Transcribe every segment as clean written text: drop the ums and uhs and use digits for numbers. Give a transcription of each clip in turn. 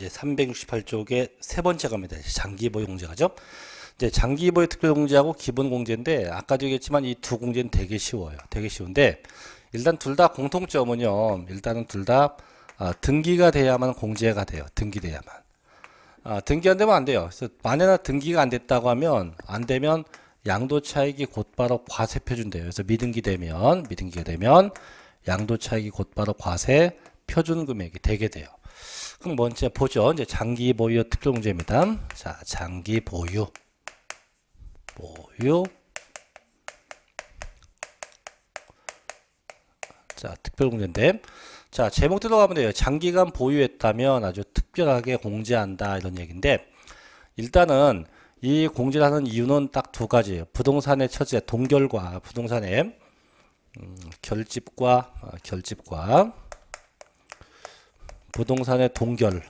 이제 368쪽의 세 번째 겁니다. 장기보유 공제가죠. 이제 장기보유 특별공제하고 기본공제인데 아까도 얘기했지만 이 두 공제는 되게 쉬워요. 되게 쉬운데 일단 둘 다 공통점은요. 일단은 둘 다 등기가 돼야만 공제가 돼요. 등기돼야만. 등기 안 되면 안 돼요. 그래서 만약에 등기가 안 됐다고 하면 안 되면 양도차익이 곧바로 과세 표준돼요. 그래서 미등기가 되면 양도차익이 곧바로 과세 표준 금액이 되게 돼요. 그럼 먼저 보죠. 이제 장기 보유 특별공제입니다. 자, 장기 보유. 자, 특별공제인데. 자, 제목 들어가면 돼요. 장기간 보유했다면 아주 특별하게 공제한다. 이런 얘기인데. 일단은 이 공제를 하는 이유는 딱 두 가지예요. 부동산의 처지의 동결과 부동산의 결집과 부동산의 동결을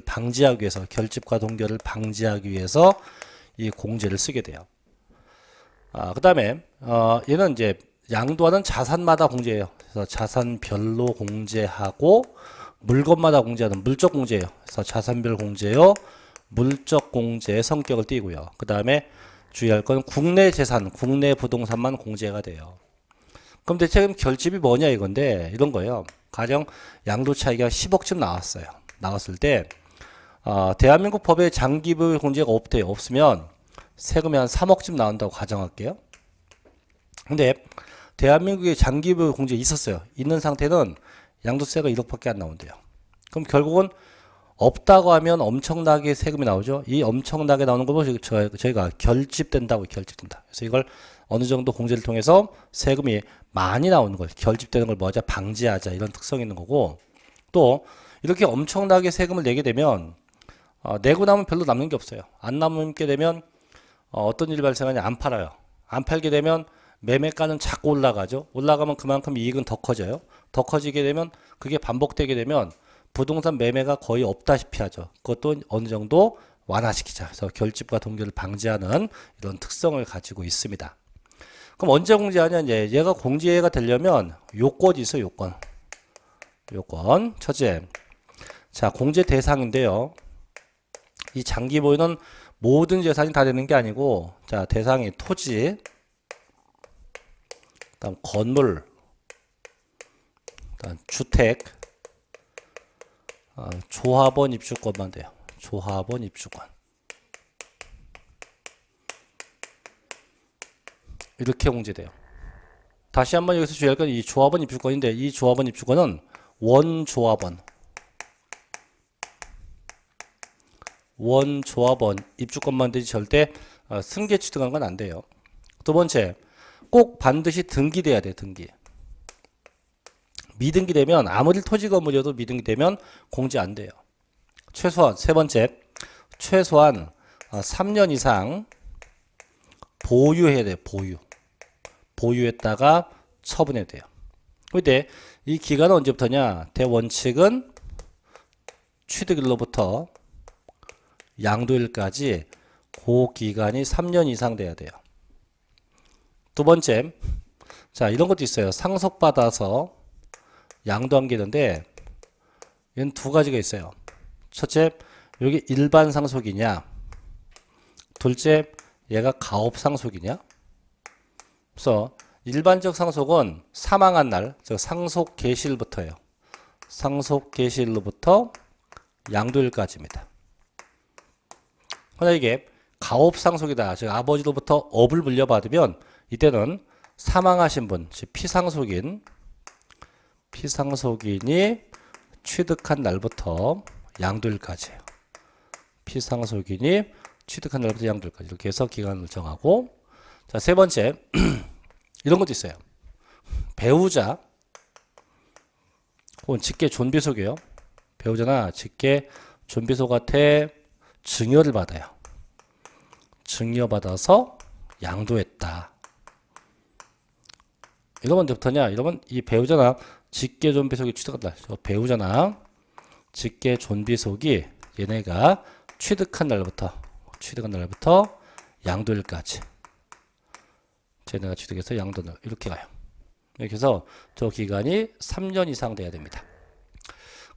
방지하기 위해서 결집과 동결을 방지하기 위해서 이 공제를 쓰게 돼요. 그 다음에 얘는 이제 양도하는 자산마다 공제예요. 그래서 자산별로 공제하고 물건마다 공제하는 물적 공제예요. 그래서 자산별 공제요. 물적 공제의 성격을 띠고요. 그 다음에 주의할 건 국내 재산, 국내 부동산만 공제가 돼요. 그럼 대체 결집이 뭐냐 이건데 이런 거예요. 가령 양도 차익이 10억쯤 나왔어요. 나왔을 때 대한민국 법에 장기보유 공제가 없대요. 없으면 세금이 한 3억쯤 나온다고 가정할게요. 근데 대한민국에 장기보유 공제 있었어요. 있는 상태는 양도세가 1억밖에 안 나온대요. 그럼 결국은 없다고 하면 엄청나게 세금이 나오죠. 이 엄청나게 나오는 걸 보고 저희가 결집된다고 결집된다. 그래서 이걸 어느 정도 공제를 통해서 세금이 많이 나오는 걸 결집되는 걸 뭐하자 방지하자 이런 특성이 있는 거고 또 이렇게 엄청나게 세금을 내게 되면 내고 나면 별로 남는 게 없어요. 안 남게 되면 어떤 일이 발생하냐 안 팔아요. 안 팔게 되면 매매가는 자꾸 올라가죠. 올라가면 그만큼 이익은 더 커져요. 더 커지게 되면 그게 반복되게 되면 부동산 매매가 거의 없다시피 하죠. 그것도 어느 정도 완화시키자. 그래서 결집과 동결을 방지하는 이런 특성을 가지고 있습니다. 그럼 언제 공제하냐? 이제 얘가 공제가 되려면 요건이 있어요. 요건. 첫째. 자, 공제 대상인데요. 이 장기 보유는 모든 재산이 다 되는 게 아니고, 자, 대상이 토지, 그다음 건물, 그다음 주택, 조합원 입주권만 돼요. 조합원 입주권. 이렇게 공제돼요. 다시 한번 여기서 주의할 건 이 조합원 입주권인데 이 조합원 입주권은 원조합원 입주권만 되지 절대 승계 취득한 건 안 돼요. 두 번째, 꼭 반드시 등기돼야 돼. 등기. 미등기되면 아무리 토지 건물이어도 미등기되면 공제 안 돼요. 최소한 세 번째, 최소한 3년 이상 보유해야 돼요. 보유했다가 처분해야 돼요. 근데 이 기간은 언제부터냐? 대원칙은 취득일로부터 양도일까지 그 기간이 3년 이상 돼야 돼요. 두 번째, 자 이런 것도 있어요. 상속받아서 양도한 게 있는데 얘는 두 가지가 있어요. 첫째, 여기 일반 상속이냐? 둘째, 얘가 가업 상속이냐? 그래서 일반적 상속은 사망한 날, 즉 상속 개시일부터예요. 상속 개시일로부터 양도일까지입니다. 그러나 이게 가업 상속이다. 즉 아버지로부터 업을 물려받으면 이때는 사망하신 분, 즉 피상속인이 취득한 날부터 양도일까지예요. 피상속인이 취득한 날부터 양도일까지 이렇게 해서 기간을 정하고 자, 세 번째 이런 것도 있어요. 배우자 혹은 직계 존비속이에요. 배우자나 직계 존비속한테 증여를 받아요. 증여받아서 양도했다. 이러면 언제부터냐? 이러면 이 배우자나 직계 존비속이 취득한다. 배우자나 직계 존비속이 얘네가 취득한 날부터 양도일까지 쟤네가 취득해서 양도를 이렇게 가요. 이렇게 해서 저 기간이 3년 이상 돼야 됩니다.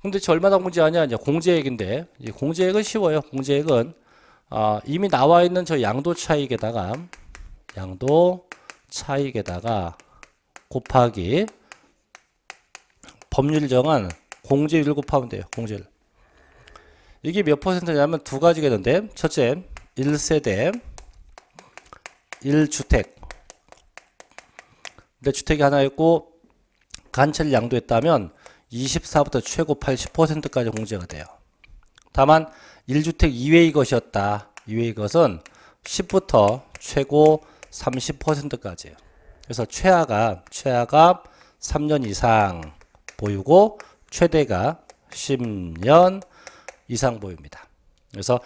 근데 대체 얼마나 공제하냐? 이제 공제액인데, 이 공제액은 쉬워요. 공제액은 이미 나와 있는 저 양도 차익에다가 곱하기 법률 정한 공제율을 곱하면 돼요. 공제율. 이게 몇 퍼센트냐면 두 가지가 있는데, 첫째 1세대 1주택. 근데 주택이 하나 있고 간체를 양도했다면 24부터 최고 80%까지 공제가 돼요. 다만 1주택 이외의 것이었다. 이외의 것은 10부터 최고 30%까지예요. 그래서 최하가 3년 이상 보유고 최대가 10년 이상 보유입니다. 그래서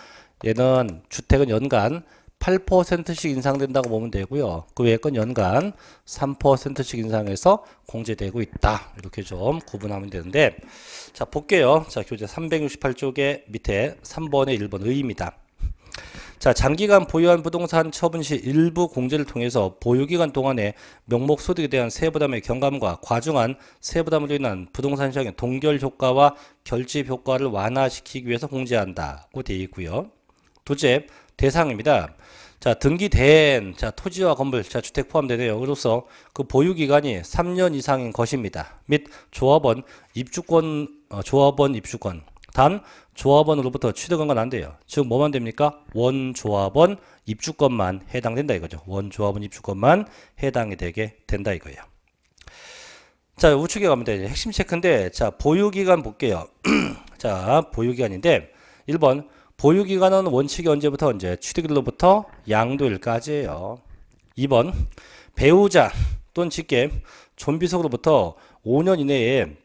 얘는 주택은 연간 8%씩 인상된다고 보면 되고요. 그 외의 건 연간 3%씩 인상해서 공제되고 있다. 이렇게 좀 구분하면 되는데, 자 볼게요. 자 교재 368쪽에 밑에 3번에 1번 의입니다. 자, 장기간 보유한 부동산 처분 시 일부 공제를 통해서 보유기간 동안에 명목 소득에 대한 세부담의 경감과 과중한 세부담으로 인한 부동산 시장의 동결 효과와 결집 효과를 완화시키기 위해서 공제한다고 되어 있고요. 둘째, 대상입니다. 자, 등기된 토지와 건물, 주택 포함되네요. 그로서 그 보유기간이 3년 이상인 것입니다. 및 조합원 입주권, 단 조합원으로부터 취득한 건 안 돼요. 즉 뭐만 됩니까? 원조합원 입주권만 해당된다 이거죠. 원조합원 입주권만 해당이 되게 된다 이거예요. 자, 우측에 가면 되죠. 핵심 체크인데, 자, 보유기간 볼게요. 자, 보유기간인데 1번 보유기간은 원칙이 언제부터 언제? 취득일로부터 양도일까지예요. 2번 배우자 또는 직계 존비속으로부터 5년 이내에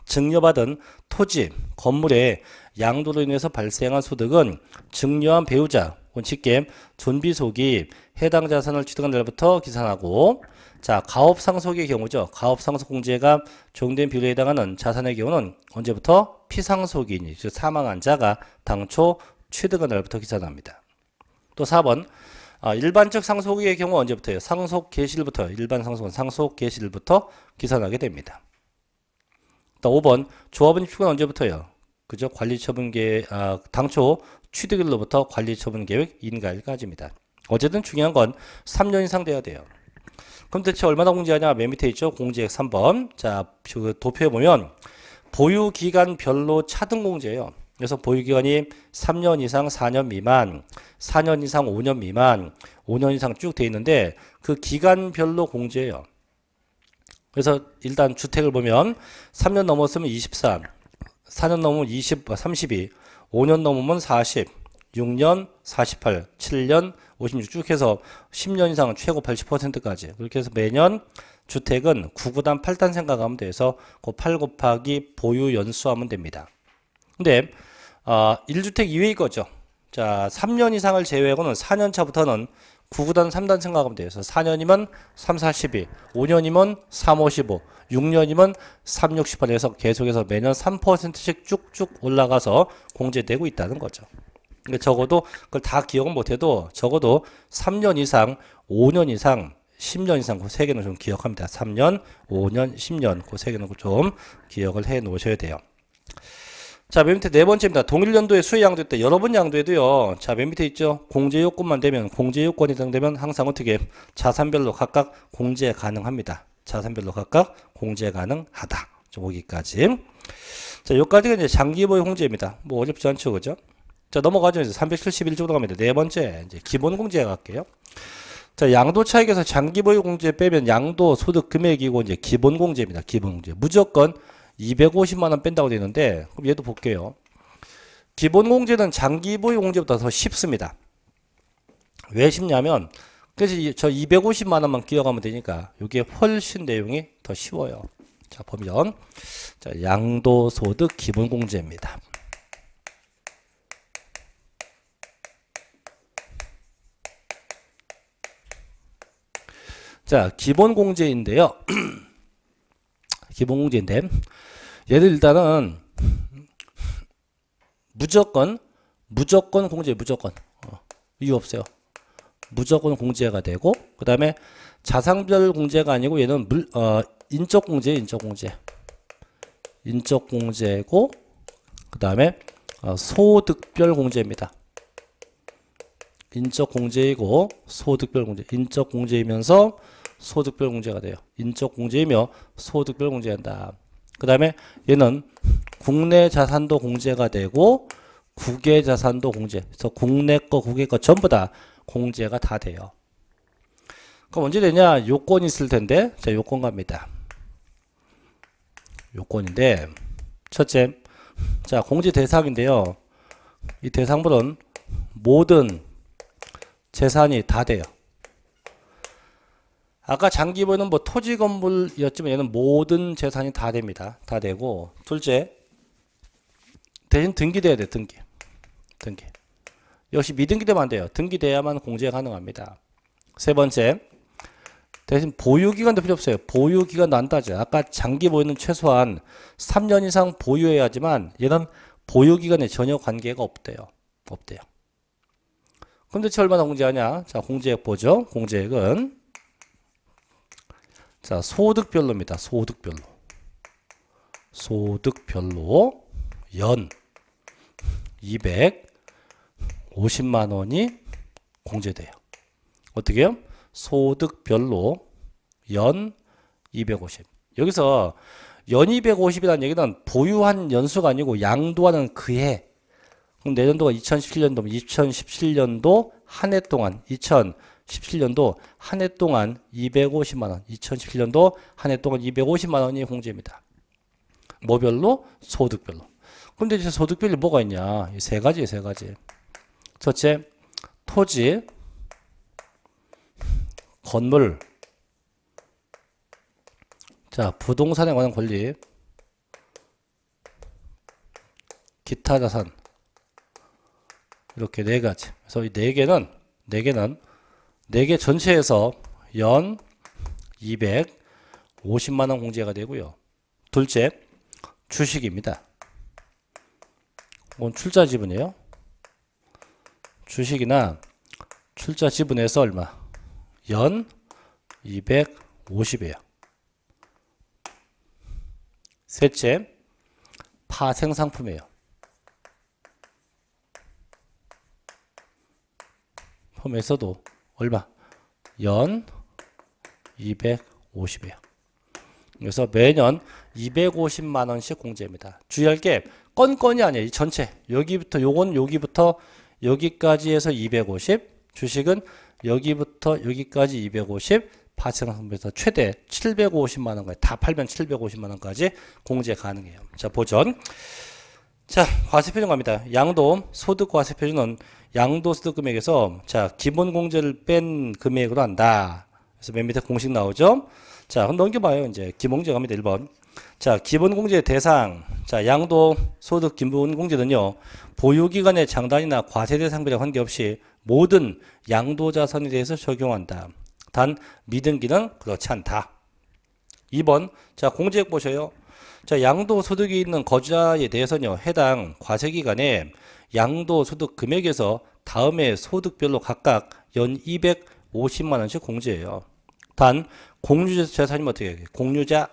증여받은 토지, 건물의 양도로 인해서 발생한 소득은 증여한 배우자, 직계, 존비속이 해당 자산을 취득한 날부터 기산하고, 자, 가업상속의 경우죠. 가업상속 공제가 적용된 비율에 해당하는 자산의 경우는 언제부터? 피상속인이, 즉 사망한 자가 당초 취득한 날부터 기산합니다. 또 4번 일반적 상속의 경우 언제부터요? 상속 개시일부터, 일반 상속은 상속 개시일부터 기산하게 됩니다. 또 5번 조합원 입주권 언제부터요? 그죠? 당초 취득일로부터 관리처분계획 인가일까지입니다. 어쨌든 중요한 건 3년 이상 돼야 돼요. 그럼 대체 얼마나 공제하냐? 맨 밑에 있죠? 공제액 3번. 자, 그 도표에 보면 보유기간별로 차등 공제예요. 그래서 보유기간이 3년 이상 4년 미만, 4년 이상 5년 미만, 5년 이상 쭉 돼 있는데 그 기간별로 공제예요. 그래서 일단 주택을 보면 3년 넘었으면 24, 4년 넘으면 32, 5년 넘으면 40, 6년 48, 7년 56 쭉 해서 10년 이상은 최고 80%까지. 그렇게 해서 매년 주택은 9구단 8단 생각하면 돼서 그 8 곱하기 보유 연수하면 됩니다. 근데 1주택 이외의 거죠. 자, 3년 이상을 제외하고는 4년 차부터는 9구단 3단 생각하면 돼요. 그래서 4년이면 3, 42, 5년이면 3, 55, 6년이면 3, 68 해서 계속해서 매년 3%씩 쭉쭉 올라가서 공제되고 있다는 거죠. 그러니까 적어도 그걸 다 기억은 못해도 적어도 3년 이상, 5년 이상, 10년 이상 그 세 개는 좀 기억합니다. 3년, 5년, 10년 그 세 개는 좀 기억을 해 놓으셔야 돼요. 자, 맨 밑에 네 번째입니다. 동일 연도에 수혜 양도했다. 여러 번 양도해도요. 자, 맨 밑에 있죠. 공제 요건만 되면, 공제 요건이 해당되면 항상 어떻게 자산별로 각각 공제 가능합니다. 자산별로 각각 공제 가능하다. 여기까지. 자, 여기까지가 이제 장기보유 공제입니다. 뭐 어렵지 않죠, 그죠? 자, 넘어가죠. 이제 371쪽으로 갑니다. 네 번째, 이제 기본 공제 갈게요. 자, 양도 차익에서 장기보유 공제 빼면 양도 소득 금액이고 이제 기본 공제입니다. 기본 공제. 무조건 250만 원 뺀다고 되어 있는데, 그럼 얘도 볼게요. 기본 공제는 장기 보유 공제보다 더 쉽습니다. 왜 쉽냐면, 그래서 저 250만 원만 기억하면 되니까, 이게 훨씬 내용이 더 쉬워요. 자, 보면, 자, 양도소득 기본 공제입니다. 자, 기본 공제인데요. 기본 공제인데, 얘들 일단은 무조건 공제, 무조건 이유 없어요. 무조건 공제가 되고, 그 다음에 자산별 공제가 아니고 얘는 인적 공제, 인적 공제. 인적 공제고 그 다음에 소득별 공제입니다. 인적 공제이고 소득별 공제. 인적 공제이면서 소득별 공제가 돼요. 인적 공제이며 소득별 공제한다. 그 다음에 얘는 국내 자산도 공제가 되고 국외 자산도 공제. 그래서 국내 거 국외 거 전부 다 공제가 다 돼요. 그럼 언제 되냐? 요건이 있을 텐데, 자, 요건 갑니다. 요건인데, 첫째, 자, 공제 대상인데요. 이 대상물은 모든 재산이 다 돼요. 아까 장기보는 뭐 토지 건물이었지만 얘는 모든 재산이 다 됩니다. 다 되고, 둘째, 대신 등기돼야 돼, 등기. 역시 미등기되면 안 돼요. 등기돼야만 공제가 가능합니다. 세 번째, 대신 보유기간도 필요 없어요. 보유기간도 안 따져요. 아까 장기 보유는 최소한 3년 이상 보유해야 하지만 얘는 보유기간에 전혀 관계가 없대요. 그럼 대체 얼마나 공제하냐? 자, 공제액 보죠. 공제액은 자, 소득별로입니다. 소득별로 연 250만 원이 공제돼요. 어떻게 해요? 소득별로 연 250. 여기서 연 250이라는 얘기는 보유한 연수가 아니고 양도하는 그 해. 그럼 내년도가 2017년도면 2017년도 한 해 동안 2017년도 한 해 동안 250만 원. 2017년도 한 해 동안 250만 원이 공제입니다. 뭐별로? 소득별로. 근데 이제 소득별로 뭐가 있냐? 이 세 가지. 첫째, 토지, 건물, 자, 부동산에 관한 권리, 기타 자산, 이렇게 네 가지. 그래서 이 네 개는 네 개 전체에서 연 250만 원 공제가 되고요. 둘째, 주식입니다. 이건 출자 지분이에요. 주식이나 출자 지분에서 얼마? 연 250이에요. 셋째, 파생상품이에요. 폼에서도 얼마? 연 250이에요. 그래서 매년 250만 원씩 공제입니다. 주의할 게 건건이 아니에요. 이 전체. 여기부터 요건 여기부터 여기까지 해서 250, 주식은 여기부터 여기까지 250, 파생상품에서 최대 750만 원까지 다 팔면 750만 원까지 공제 가능해요. 자, 보전. 자, 과세표준 갑니다. 양도 소득 과세표준은 양도소득 금액에서 자, 기본 공제를 뺀 금액으로 한다. 그래서 맨 밑에 공식 나오죠. 자, 그럼 넘겨봐요. 이제 기본공제 갑니다. 1번. 자, 기본공제 대상. 자, 양도소득 기본공제는요, 보유기간의 장단이나 과세 대상별에 관계없이 모든 양도자산에 대해서 적용한다. 단 미등기는 그렇지 않다. 2번. 자, 공제액 보셔요. 자, 양도소득이 있는 거주자에 대해서는요, 해당 과세기간에 양도소득 금액에서 다음에 소득별로 각각 연 250만 원씩 공제해요. 단 공유자 재산이면 어떻게 해요? 공유자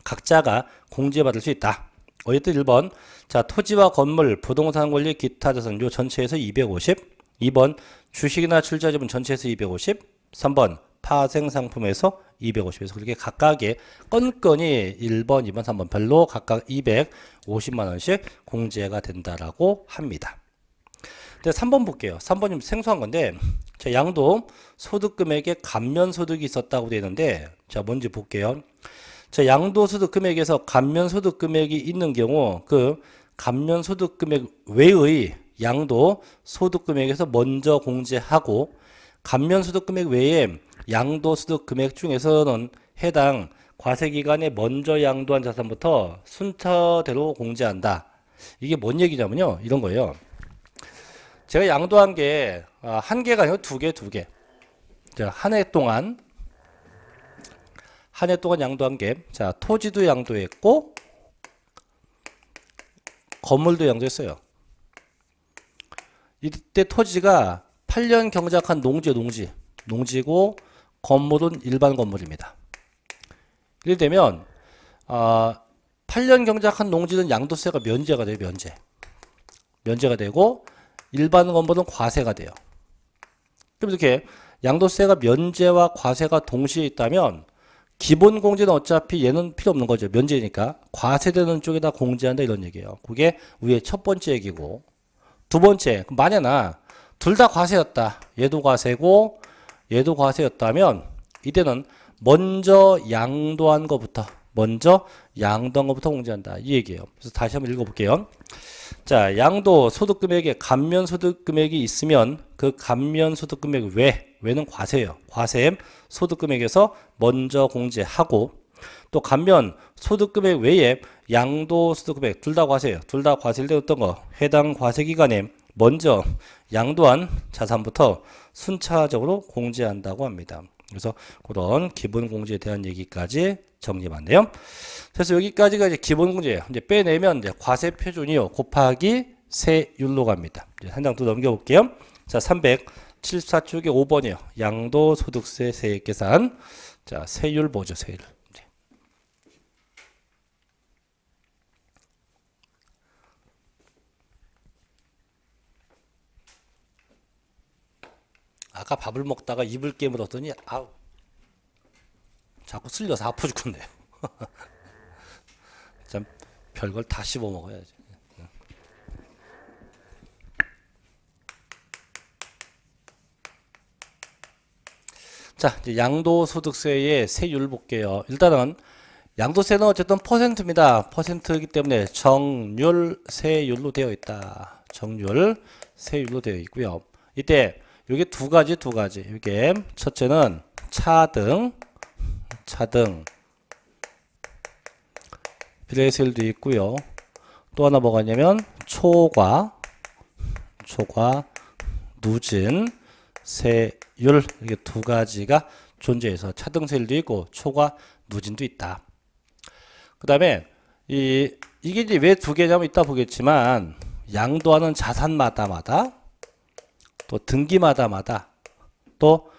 각자가 공제받을 수 있다. 어쨌든 1번. 자, 토지와 건물, 부동산 권리, 기타 자산 요 전체에서 250. 2번. 주식이나 출자지분 전체에서 250. 3번. 파생상품에서 250에서 그렇게 각각의 건건이 1번, 2번, 3번 별로 각각 250만 원씩 공제가 된다라고 합니다. 근데 3번 볼게요. 3번 좀 생소한 건데, 자, 양도 소득 금액에 감면 소득이 있었다고 되어 있는데, 자, 뭔지 볼게요. 자, 양도 소득 금액에서 감면 소득 금액이 있는 경우 그 감면 소득 금액 외의 양도 소득 금액에서 먼저 공제하고, 감면 소득 금액 외에 양도 소득 금액 중에서는 해당 과세기간에 먼저 양도한 자산부터 순서대로 공제한다. 이게 뭔 얘기냐면요, 이런 거예요. 제가 양도한 게 한 개가 아니고 두 개. 자, 한 해 동안 양도한 게, 자, 토지도 양도했고 건물도 양도했어요. 이때 토지가 8년 경작한 농지고 건물은 일반 건물입니다. 이렇게 되면 8년 경작한 농지는 양도세가 면제가 돼요. 면제가 되고 일반 건물은 과세가 돼요. 그럼 이렇게 양도세가 면제와 과세가 동시에 있다면 기본 공제는 어차피 얘는 필요 없는 거죠. 면제니까 과세되는 쪽에다 공제한다 이런 얘기예요. 그게 위에 첫 번째 얘기고, 두 번째, 만약에 둘 다 과세였다. 얘도 과세고 얘도 과세였다면 이때는 먼저 양도한 것부터 공제한다 이 얘기예요. 그래서 다시 한번 읽어볼게요. 자, 양도 소득금액에 감면 소득금액이 있으면 그 감면 소득금액 외는 과세예요. 과세 소득금액에서 먼저 공제하고, 또 감면 소득금액 외에 양도 소득금액 둘 다 과세예요. 둘 다 과세일 때 어떤 거? 해당 과세기간에 먼저 양도한 자산부터 순차적으로 공제한다고 합니다. 그래서 그런 기본 공제에 대한 얘기까지 정리봤네요. 그래서 여기까지가 이제 기본 공제예요. 이제 빼내면 이제 과세 표준이요 곱하기 세율로 갑니다. 이제 한 장 더 넘겨볼게요. 자, 374쪽에 5번이요. 양도소득세 세액 계산. 자, 세율 보죠, 세율. 아까 밥을 먹다가 입을 깨물었더니 아우 자꾸 쓸려서 아파 죽겠네요. 참 별걸 다 씹어 먹어야지. 자, 이제 양도소득세의 세율 볼게요. 일단은 양도세는 어쨌든 퍼센트입니다. 퍼센트이기 때문에 정률세율로 되어 있다. 정률세율로 되어 있고요. 이때 요게 두 가지. 이게 첫째는 차등 비례세율도 있고요. 또 하나 뭐가 있냐면 초과 누진 세율, 이게 두 가지가 존재해서 차등세율도 있고 초과 누진도 있다. 그 다음에 이게 이제 왜 두 개냐면 이따 보겠지만 양도하는 자산마다 또 등기마다 또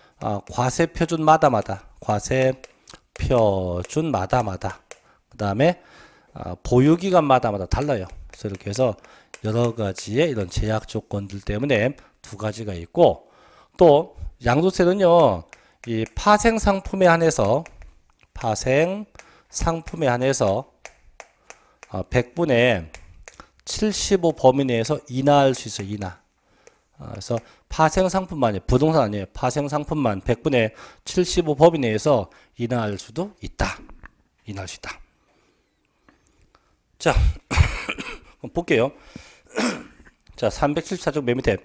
과세 표준마다 그 다음에 보유기간마다 달라요. 그래서 이렇게 해서 여러 가지의 이런 제약 조건들 때문에 두 가지가 있고, 또 양도세는요 이 파생 상품에 한해서 100분의 75 범위 내에서 인하할 수 있어요. 그래서 파생 상품만이 부동산 아니에요. 파생 상품만 100분의 75 범위 내에서 인하할 수 있다. 자, 볼게요. 자, 374쪽 맨 밑에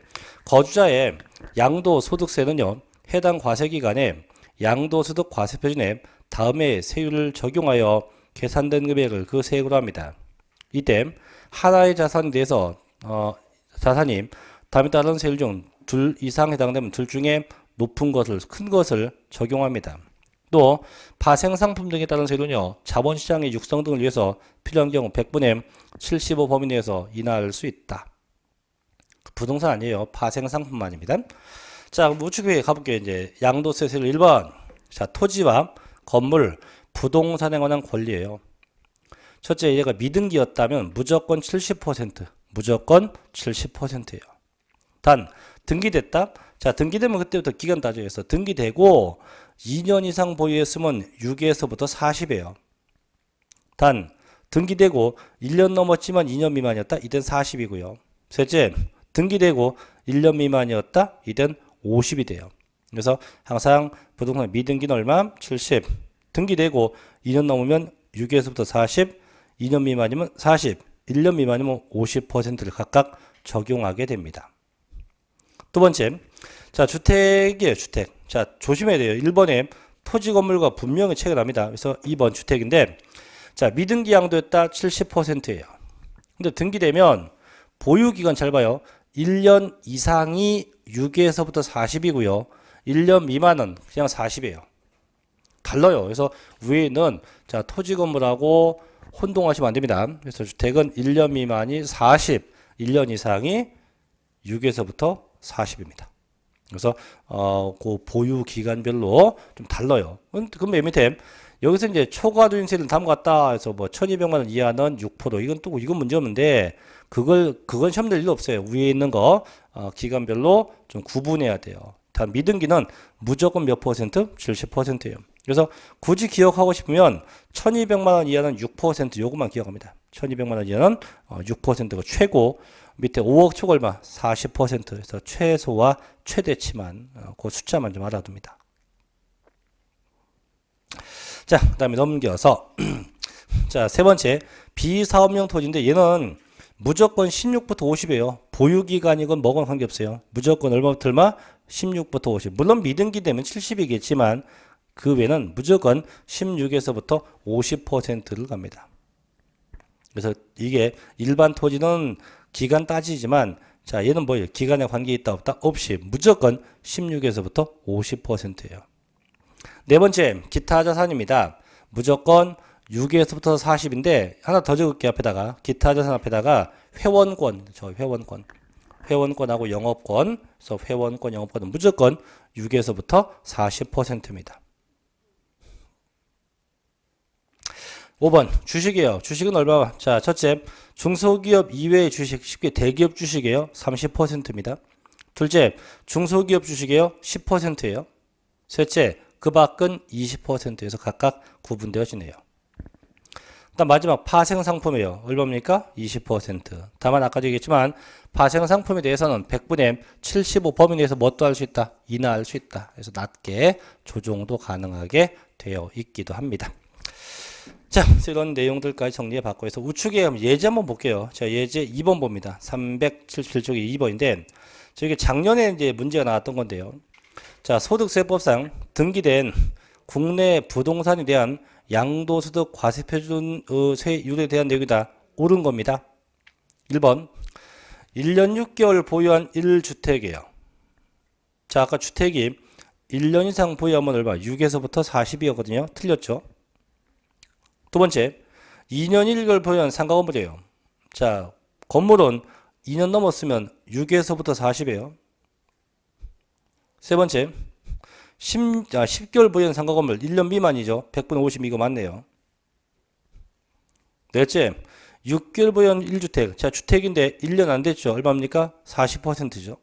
거주자의 양도소득세는요 해당 과세기간에 양도소득 과세표준에 다음의 세율을 적용하여 계산된 금액을 그 세액으로 합니다. 이때 하나의 자산에 대해서 자산이 다음에 따른 세율 중 둘 이상 해당되면 둘 중에 높은 것을 큰 것을 적용합니다. 또 파생상품 등에 따른 세율은요 자본시장의 육성 등을 위해서 필요한 경우 100분의 75 범위 내에서 인하할 수 있다. 부동산 아니에요. 파생상품만입니다. 자, 우측에 가볼게요. 이제 양도세 세율 1번. 자, 토지와 건물, 부동산에 관한 권리예요. 첫째, 얘가 미등기였다면 무조건 70%. 무조건 70%예요. 단, 등기됐다? 자, 등기되면 그때부터 기간 따져서 등기되고 2년 이상 보유했으면 6에서부터 40이에요. 단, 등기되고 1년 넘었지만 2년 미만이었다? 이땐 40이고요. 셋째, 등기되고 1년 미만이었다? 이땐 50이 돼요. 그래서 항상 부동산 미등기는 얼마? 70. 등기되고 2년 넘으면 6에서부터 40, 2년 미만이면 40, 1년 미만이면 50%를 각각 적용하게 됩니다. 두 번째, 자, 주택이에요, 주택. 자, 조심해야 돼요. 1번에 토지 건물과 분명히 차이가 납니다. 그래서 2번 주택인데, 자, 미등기 양도했다 70%예요. 근데 등기되면 보유기간 잘 봐요. 1년 이상이 6에서부터 40이고요. 1년 미만은 그냥 40이에요. 달라요. 그래서 위에는 자, 토지 건물하고 혼동하시면 안 됩니다. 그래서 주택은 1년 미만이 40, 1년 이상이 6에서부터 40입니다. 그래서 그 보유 기간별로 좀 달라요. 그럼 맨 밑에 여기서 이제 초과도인세를 담갔다 해서 뭐 1200만 원 이하는 6%, 이건 문제 없는데 그건 시험 낼 일 없어요. 위에 있는 거 기간별로 좀 구분해야 돼요. 단 미등기는 무조건 몇 퍼센트? 70%예요. 그래서 굳이 기억하고 싶으면 1200만 원 이하는 6% 요것만 기억합니다. 1200만 원 이하는 6%가 최고, 밑에 5억 초과 얼마? 40%. 그래서 최소와 최대치만 그 숫자만 좀 알아둡니다. 자, 그 다음에 넘겨서 자, 세 번째 비사업용 토지인데 얘는 무조건 16부터 50이에요. 보유기간이건 뭐건 관계없어요. 무조건 얼마부터 얼마? 16부터 50. 물론 미등기 되면 70이겠지만 그 외에는 무조건 16에서부터 50%를 갑니다. 그래서 이게 일반 토지는 기간 따지지만 자, 얘는 뭐예요? 기간에 관계 있다 없다? 없이 무조건 16에서부터 50%예요. 네 번째 기타 자산입니다. 무조건 6에서부터 40인데 하나 더 적을게요. 앞에다가 기타 자산 앞에다가 회원권, 회원권하고 영업권, 그래서 회원권, 영업권은 무조건 6에서부터 40%입니다. 5번 주식이에요. 주식은 얼마? 자, 첫째 중소기업 이외의 주식, 쉽게 대기업 주식이에요. 30%입니다. 둘째 중소기업 주식이에요. 10%예요. 셋째 그 밖은 20%에서 각각 구분되어지네요. 일단 마지막 파생상품이에요. 얼마입니까? 20%. 다만 아까도 얘기했지만 파생상품에 대해서는 100분의 75 범위 내에서 뭣도 할 수 있다? 인하할 수 있다. 그래서 낮게 조정도 가능하게 되어 있기도 합니다. 자, 이런 내용들까지 정리해 봤고 해서 우측에 예제 한번 볼게요. 자, 예제 2번 봅니다. 377쪽이 2번인데 저게 작년에 이제 문제가 나왔던 건데요. 자, 소득세법상 등기된 국내 부동산에 대한 양도소득 과세표준 세율에 대한 내용이다. 옳은 겁니다. 1번 1년 6개월 보유한 1주택이에요. 자, 아까 주택이 1년 이상 보유하면 얼마? 6에서부터 40이었거든요. 틀렸죠? 두 번째 2년 1개월 보유한 상가 건물이에요. 자, 건물은 2년 넘었으면 6에서부터 40이에요. 세 번째 10개월 보유한 상가 건물 1년 미만이죠. 100분의 50 이거 맞네요. 넷째 6개월 보유한 1주택. 자, 주택인데 1년 안 됐죠. 얼마입니까? 40%죠.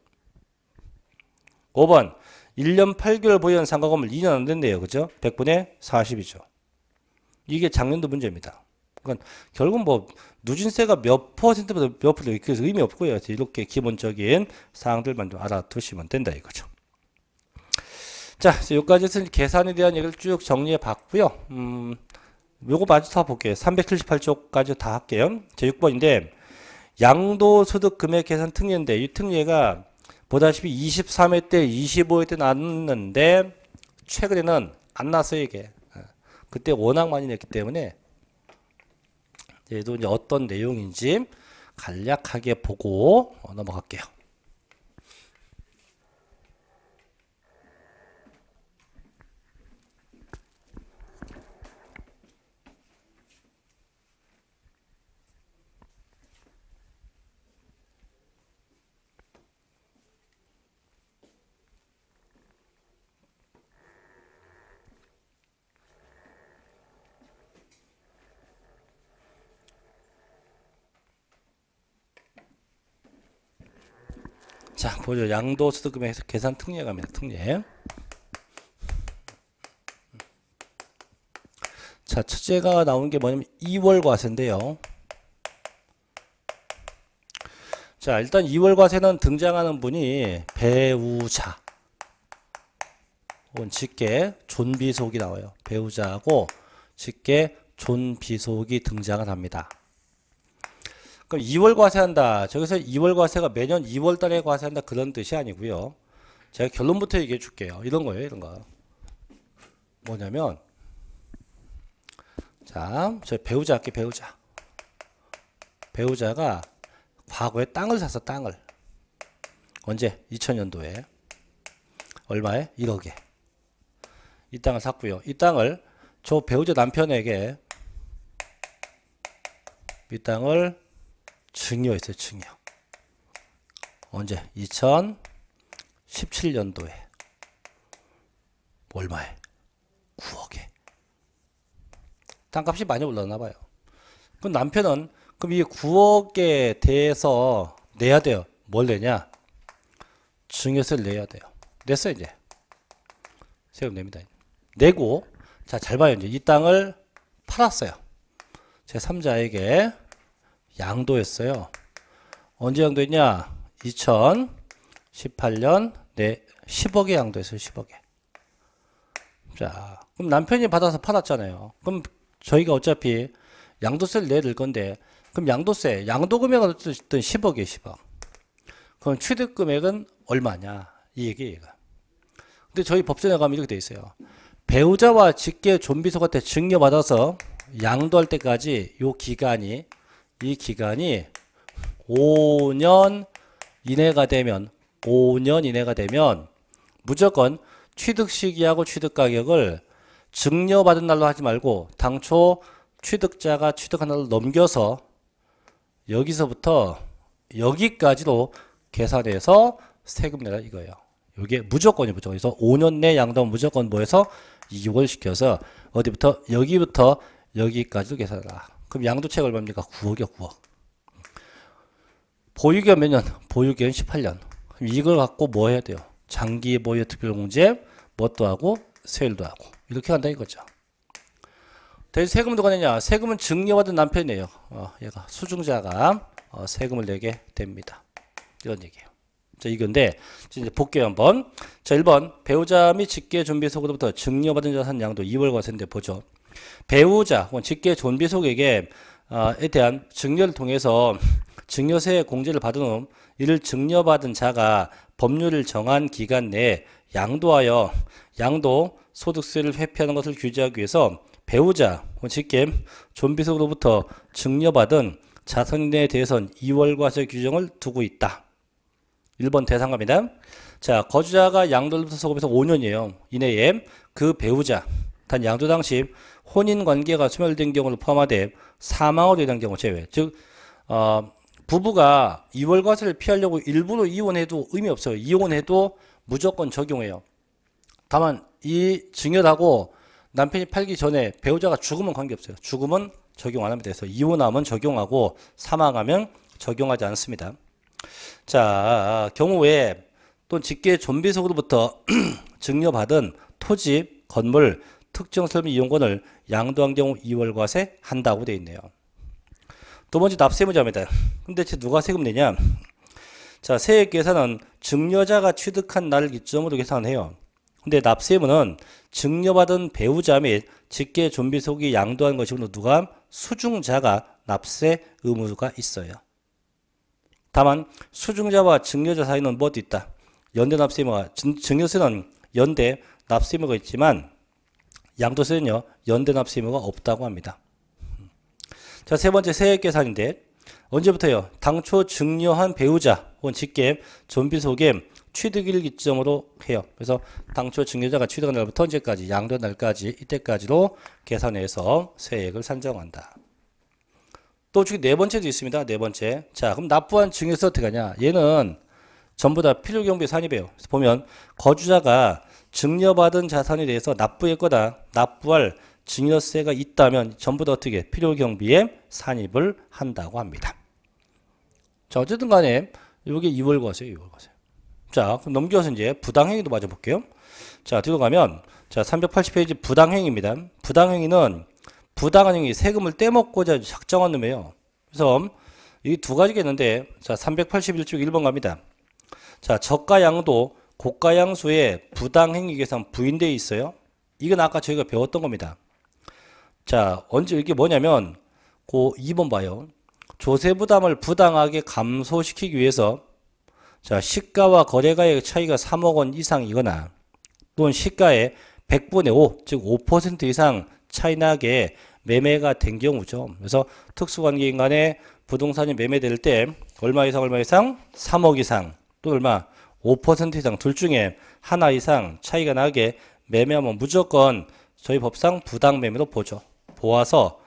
5번 1년 8개월 보유한 상가 건물 2년 안 됐네요. 그죠? 100분의 40이죠. 이게 작년도 문제입니다. 그러니까 결국 뭐 누진세가 몇 퍼센트보다 몇 퍼센트 그래서 의미 없고요. 이렇게 기본적인 사항들만 좀 알아두시면 된다 이거죠. 자, 여기까지 계산에 대한 얘기를 쭉 정리해 봤고요. 요거 마저 다 볼게요. 378쪽까지 다 할게요. 제 6번인데 양도소득 금액 계산 특례인데 이 특례가 보다시피 23회 때 25회 때 났는데 최근에는 안 났어요 이게. 그때 워낙 많이 냈기 때문에 얘도 이제 어떤 내용인지 간략하게 보고 넘어갈게요. 자, 보죠. 양도소득금액 계산 특례 갑니다. 특례. 자, 첫째가 나온 게 뭐냐면 2월 과세인데요. 자, 일단 2월 과세는 등장하는 분이 배우자 혹은 직계 존비속이 나와요. 배우자하고 직계 존비속이 등장을 합니다. 그럼 2월 과세한다. 저기서 2월 과세가 매년 2월 달에 과세한다 그런 뜻이 아니고요. 제가 결론부터 얘기해 줄게요. 이런 거예요. 이런 거. 뭐냐면 자, 저 배우자 할게. 배우자. 배우자가 과거에 땅을 샀어. 땅을. 언제? 2000년도에. 얼마에? 1억에. 이 땅을 샀고요. 이 땅을 저 배우자 남편에게 이 땅을 증여했어요. 증여. 언제? 2000 17년도에 얼마에? 9억에. 땅값이 많이 올랐나 봐요. 그럼 남편은 그럼 이 9억에 대해서 내야 돼요. 뭘 내냐? 증여세를 내야 돼요. 냈어요, 이제. 세금 냅니다. 내고, 자, 잘 봐요. 이제 이 땅을 팔았어요. 제 3자에게 양도했어요. 언제 양도했냐? 2018년 내 10억에 양도했어요. 10억에. 자, 그럼 남편이 받아서 팔았잖아요. 그럼 저희가 어차피 양도세를 내야 될 건데, 그럼 양도세, 양도 금액은 어쨌든 10억이에요. 10억. 그럼 취득 금액은 얼마냐? 이 얘기예요. 근데 저희 법전에 가면 이렇게 돼 있어요. 배우자와 직계 존비속한테 증여받아서 양도할 때까지 이 기간이 5년 이내가 되면 무조건 취득 시기하고 취득 가격을 증여받은 날로 하지 말고 당초 취득자가 취득한 날로 넘겨서 여기서부터 여기까지로 계산해서 세금 내라 이거예요. 이게 무조건이 무조건. 그래서 5년 내 양도는 무조건 뭐해서 이격을 시켜서 어디부터 여기부터 여기까지도 계산해라. 그럼 양도체가 얼마입니까? 9억이요. 9억. 보유기간 몇 년? 보유기간 18년. 그럼 이걸 갖고 뭐 해야 돼요? 장기 보유 특별공제 뭣도 하고 세율도 하고 이렇게 한다 이거죠. 대신 세금은 누가 내냐? 세금은 증여받은 남편이 내요. 얘가 수증자가 세금을 내게 됩니다. 이런 얘기예요. 자, 이건데 이제 볼게요 한번. 자, 1번 배우자 및 직계 존비속으로부터 증여받은 자산 양도 2월 과세인데 보죠. 배우자 혹은 직계 존비속에게 에 대한 증여를 통해서 증여세 공제를 받은 후 이를 증여받은 자가 법률을 정한 기간 내에 양도하여 양도 소득세를 회피하는 것을 규제하기 위해서 배우자 혹은 직계 존비속으로부터 증여받은 자산에 대해서는 2월 과세 규정을 두고 있다. 1번 대상갑니다. 자, 거주자가 양도로부터 소급해서 5년이에요. 이내에 그 배우자 단 양도 당시 혼인관계가 소멸된 경우를 포함하되 사망으로 인한 경우 제외. 즉 부부가 2월 과세를 피하려고 일부러 이혼해도 의미 없어요. 이혼해도 무조건 적용해요. 다만 이 증여하고 남편이 팔기 전에 배우자가 죽으면 관계없어요. 죽으면 적용 안 합니다. 그래서 이혼하면 적용하고 사망하면 적용하지 않습니다. 자, 경우에 또 직계 존비속으로부터 증여받은 토지, 건물, 특정 설비 이용권을 양도한 경우 2월 과세 한다고 되어 있네요. 두 번째 납세무자입니다. 근데 누가 세금 내냐? 자, 세액 계산은 증여자가 취득한 날을 기점으로 계산해요. 근데 납세무는 증여받은 배우자 및 직계 존비속이 양도한 것이므로 누가? 수중자가 납세 의무가 있어요. 다만 수중자와 증여자 사이는 뭐도 있다. 연대 납세의무가 증여세는 연대 납세의무가 있지만 양도세는요 연대 납세의무가 없다고 합니다. 자, 세 번째 세액 계산인데 언제부터요? 당초 증여한 배우자 혹은 직계 존비속의 취득일 기점으로 해요. 그래서 당초 증여자가 취득한 날부터 언제까지? 양도 날까지 이때까지로 계산해서 세액을 산정한다. 또 저기 네 번째도 있습니다. 네 번째. 자, 그럼 납부한 증여세 어떻게 하냐? 얘는 전부 다 필요경비에 산입해요. 그래서 보면 거주자가 증여받은 자산에 대해서 납부했거나 납부할 증여세가 있다면 전부 다 어떻게 필요경비에 산입을 한다고 합니다. 자, 어쨌든 간에 이게 2월 과세예요. 2월 과세. 자, 그럼 넘겨서 이제 부당행위도 맞아 볼게요. 자, 뒤로 가면 자, 380페이지 부당행위입니다. 부당행위는 부당한 행위, 세금을 떼먹고자 작정한 놈이에요. 그래서 이 두 가지가 있는데 자, 381쪽 1번 갑니다. 자, 저가양도 고가양수의 부당행위 계산 부인되어 있어요. 이건 아까 저희가 배웠던 겁니다. 자, 언제 이게 뭐냐면 그 2번 봐요. 조세 부담을 부당하게 감소시키기 위해서 자, 시가와 거래가의 차이가 3억 원 이상이거나 또는 시가의 100분의 5, 즉 5% 이상 차이 나게 매매가 된 경우죠. 그래서 특수관계인 간에 부동산이 매매될 때 얼마 이상 3억 이상 또 얼마 5% 이상 둘 중에 하나 이상 차이가 나게 매매하면 무조건 저희 법상 부당매매로 보죠. 보아서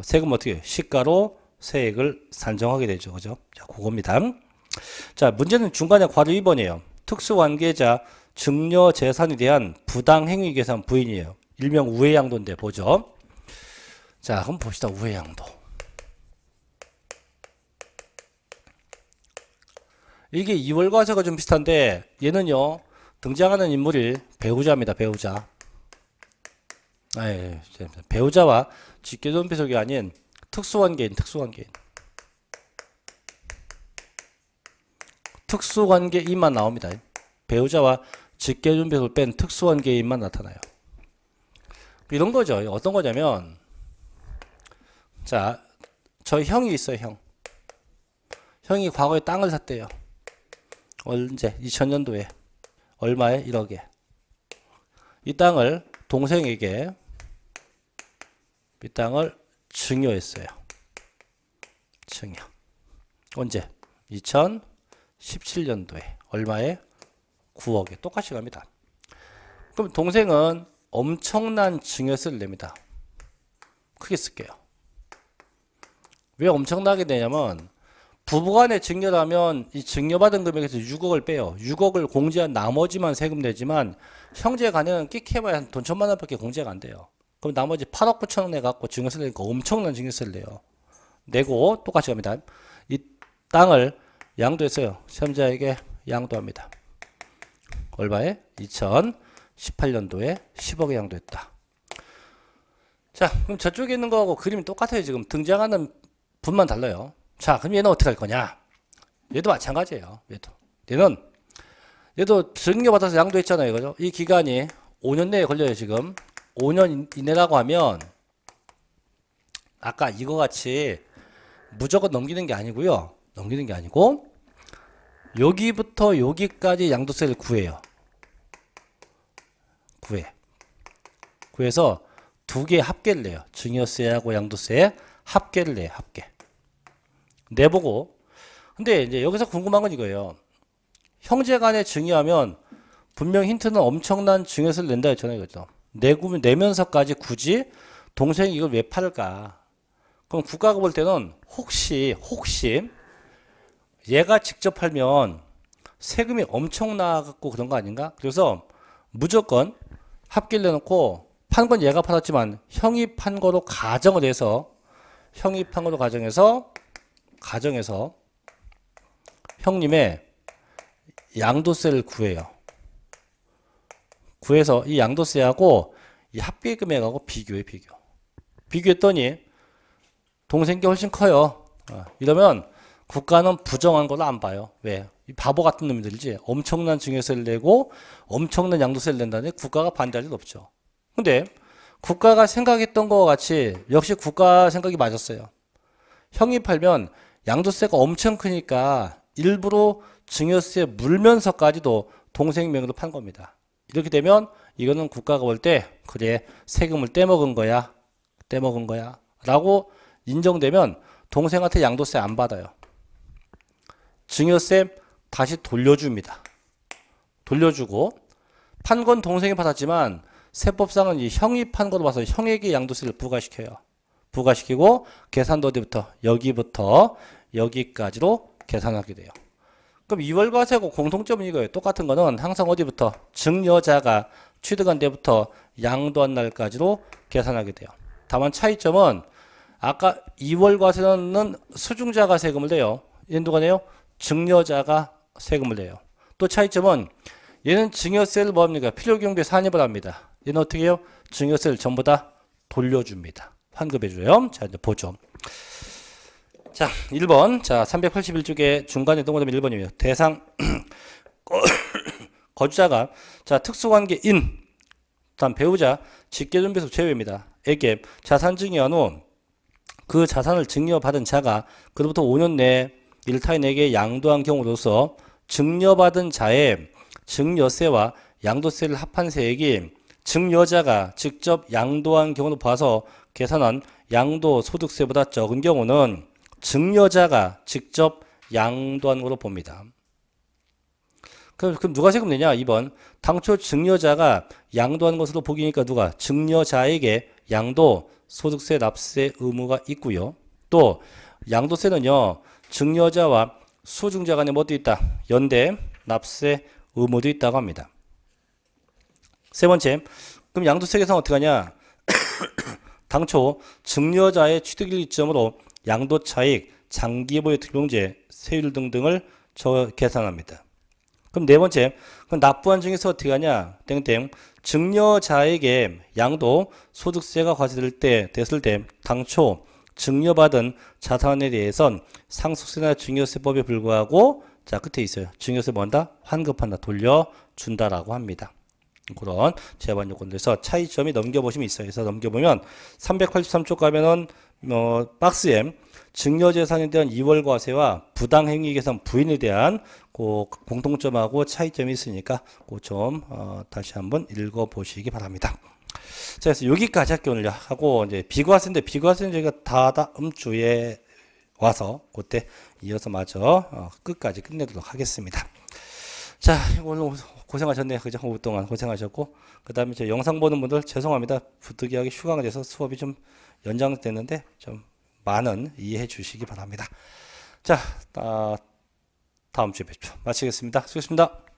세금 어떻게 시가로 세액을 산정하게 되죠. 그죠? 자, 그겁니다. 자, 문제는 중간에 괄호 2번이에요. 특수관계자 증여재산에 대한 부당행위 계산 부인이에요. 일명 우회양도인데 보죠. 자, 그럼 봅시다. 우회양도. 이게 2월 과세가 좀 비슷한데 얘는요. 등장하는 인물이 배우자입니다. 배우자. 배우자와 직계존 배속이 아닌 특수관계인. 특수관계인만 나옵니다. 배우자와 직계존 배속을 뺀 특수관계인만 나타나요. 이런 거죠. 어떤 거냐면 자, 저희 형이 있어요. 형이 과거에 땅을 샀대요. 언제? 2000년도에. 얼마에? 1억에. 이 땅을 동생에게 이 땅을 증여했어요. 증여. 언제? 2017년도에. 얼마에? 9억에. 똑같이 갑니다. 그럼 동생은 엄청난 증여세를 냅니다. 크게 쓸게요. 왜 엄청나게 되냐면 부부간의 증여라면 이 증여받은 금액에서 6억을 빼요. 6억을 공제한 나머지만 세금 내지만 형제간에는 끽해봐야 돈 1,000만 원밖에 공제가 안 돼요. 그럼 나머지 8억 9천원 내갖고 증여세를 내니까 엄청난 증여세를 내요. 내고 똑같이 갑니다. 이 땅을 양도했어요. 세무자에게 양도합니다. 얼마에? 2018년도에 10억에 양도했다. 자, 그럼 저쪽에 있는 거하고 그림이 똑같아요. 지금 등장하는 분만 달라요. 자, 그럼 얘는 어떻게 할 거냐? 얘도 마찬가지예요. 얘도 증여받아서 양도했잖아요. 그죠? 이 기간이 5년 내에 걸려요. 지금 5년 이내라고 하면 아까 이거 같이 무조건 넘기는 게 아니고요. 넘기는 게 아니고 여기부터 여기까지 양도세를 구해요. 구해서 두 개 합계를 내요. 증여세하고 양도세 합계를 내요. 합계. 내보고. 근데 이제 여기서 궁금한 건 이거예요. 형제간에 증여하면 분명 힌트는 엄청난 증여세를 낸다 했잖아요. 그죠? 내면서까지 굳이 동생이 이걸 왜 팔을까? 그럼 국가가 볼 때는 혹시 얘가 직접 팔면 세금이 엄청 나갖고 그런 거 아닌가? 그래서 무조건 합계를 내놓고 판 건 얘가 팔았지만 형이 판 거로 가정을 해서 형님의 양도세를 구해요. 구해서 이 양도세하고 이 합계 금액하고 비교해. 비교했더니 동생 게 훨씬 커요. 이러면 국가는 부정한 걸로 안 봐요. 왜? 이 바보 같은 놈들이지. 엄청난 증여세를 내고 엄청난 양도세를 낸다는데 국가가 반대할 일 없죠. 근데 국가가 생각했던 것과 같이 역시 국가 생각이 맞았어요. 형이 팔면 양도세가 엄청 크니까 일부러 증여세 물면서까지도 동생 명의로 판 겁니다. 이렇게 되면 이거는 국가가 볼 때 그래 세금을 떼먹은 거야 라고 인정되면 동생한테 양도세 안 받아요. 증여세 다시 돌려줍니다. 돌려주고 판 건 동생이 받았지만 세법상은 이 형이 판 거로 봐서 형에게 양도세를 부과시켜요. 부과시키고 계산도 어디부터? 여기부터 여기까지로 계산하게 돼요. 그럼 2월 과세하고 공통점은 이거예요. 똑같은 거는 항상 어디부터? 증여자가 취득한 데부터 양도한 날까지로 계산하게 돼요. 다만 차이점은 아까 2월 과세는 수중자가 세금을 내요. 얘는 누가 내요? 증여자가 세금을 내요. 또 차이점은 얘는 증여세를 뭐 합니까? 필요경비에 산입을 합니다. 얘는 어떻게 해요? 증여세를 전부 다 돌려줍니다. 환급해줘요. 자, 이제 보죠. 자, 1번. 자, 381쪽에 중간에 동그라미 1번이에요. 대상, 거주자가, 자, 특수관계인, 다음 배우자, 직계존배속 제외입니다. 에게 자산 증여한 후 그 자산을 증여받은 자가 그로부터 5년 내에 일타인에게 양도한 경우로서 증여받은 자의 증여세와 양도세를 합한 세액이 증여자가 직접 양도한 경우로 봐서 계산한 양도소득세보다 적은 경우는 증여자가 직접 양도한 것으로 봅니다. 그럼 누가 세금 내냐? 2번. 당초 증여자가 양도한 것으로 보기니까 누가? 증여자에게 양도소득세 납세 의무가 있고요. 또 양도세는요. 증여자와 수증자 간에 뭐도 있다? 연대, 납세 의무도 있다고 합니다. 세 번째, 그럼 양도세계상 어떻게 하냐? 당초 증여자의 취득일 이점으로 양도차익, 장기보유 특용제, 세율 등등을 계산합니다. 그럼 네 번째, 그럼 납부한 중에서 어떻게 하냐? 땡땡. 증여자에게 양도 소득세가 됐을 때 당초 증여받은 자산에 대해선 상속세나 증여세법에 불구하고 자 끝에 있어요. 증여세 뭐한다? 환급한다. 돌려준다라고 합니다. 그런 제한 요건들에서 차이점이 넘겨보시면 있어요. 그래서 넘겨보면 383쪽 가면은 박스에 증여재산에 대한 이월과세와 부당행위 계산 부인에 대한 그 공통점하고 차이점이 있으니까 그 점 다시 한번 읽어보시기 바랍니다. 자, 그래서 여기까지 할게요. 오늘 하고 이제 비과세인데 비과세는 저희가 다음 주에 와서 그때 이어서 마저 끝까지 끝내도록 하겠습니다. 자, 오늘 고생하셨네요. 그죠? 5분 동안 고생하셨고 그 다음에 저 영상 보는 분들 죄송합니다. 부득이하게 휴가가 돼서 수업이 좀 연장됐는데 좀 많은 이해해 주시기 바랍니다. 자, 다음 주에 뵙죠. 마치겠습니다. 수고하셨습니다.